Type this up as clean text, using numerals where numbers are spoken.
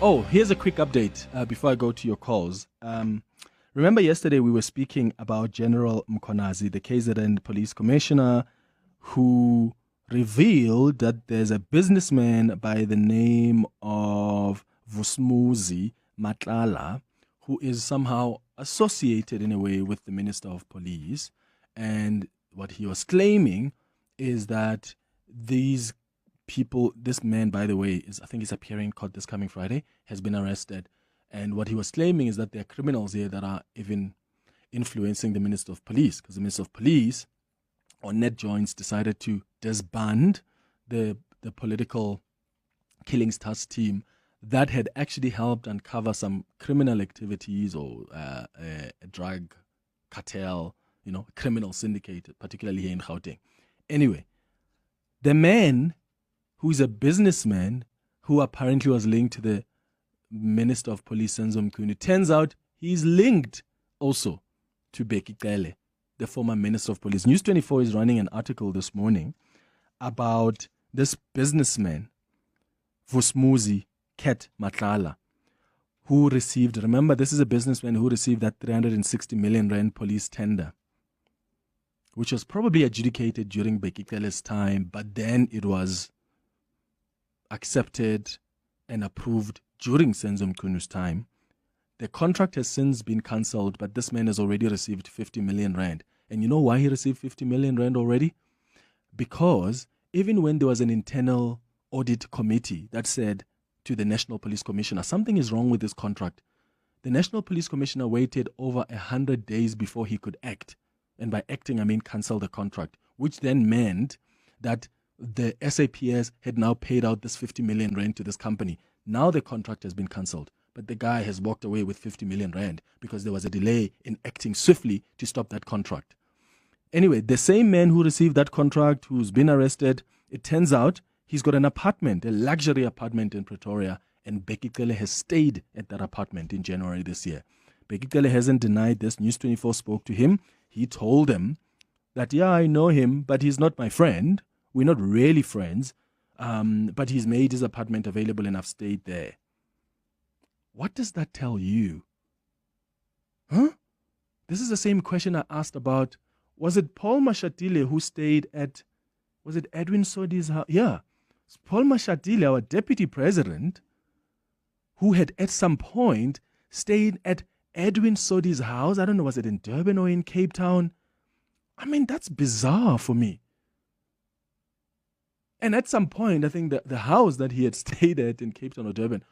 Oh, here's a quick update before I go to your calls. Remember yesterday we were speaking about General Mkonazi, the KZN police commissioner, who revealed that there's a businessman by the name of Vusmuzi Matlala who is somehow associated in a way with the Minister of Police. And what he was claiming is that these people, this man, by the way, I think he's appearing in court this coming Friday, has been arrested. And what he was claiming is that there are criminals here that are even influencing the Minister of Police, because the Minister of Police on net joints decided to disband the political killings task team that had actually helped uncover some criminal activities or a drug cartel, criminal syndicate, particularly here in Gauteng. Anyway, the man who is a businessman who apparently was linked to the Minister of Police, Senzo Mchunu, turns out he's linked also to Bheki Cele, the former Minister of Police. News 24 is running an article this morning about this businessman, Vusmuzi Ket Matlala, who received, remember, this is a businessman who received that 360 million rand police tender, which was probably adjudicated during Bheki Cele's time, but then it was accepted and approved during Senzo Mchunu's time. The contract has since been cancelled, but this man has already received 50 million rand. And you know why he received 50 million rand already? Because even when there was an internal audit committee that said to the National Police Commissioner, something is wrong with this contract, the National Police Commissioner waited over 100 days before he could act. And by acting, I mean cancel the contract, which then meant that the SAPS had now paid out this 50 million rand to this company. Now the contract has been cancelled, but the guy has walked away with 50 million rand because there was a delay in acting swiftly to stop that contract. Anyway, the same man who received that contract, who's been arrested, it turns out he's got an apartment, a luxury apartment in Pretoria, and Bheki Cele has stayed at that apartment in January this year. Bheki Cele hasn't denied this. News 24 spoke to him. He told them that, yeah, I know him, but he's not my friend. We're not really friends, but he's made his apartment available and I've stayed there. What does that tell you? Huh? This is the same question I asked about, was it Paul Mashatile who stayed at, was it Edwin Sodi's house? Yeah. It's Paul Mashatile, our deputy president, who had at some point stayed at Edwin Sodi's house. I don't know, was it in Durban or in Cape Town? I mean, that's bizarre for me. And at some point, I think that the house that he had stayed at in Cape Town or Durban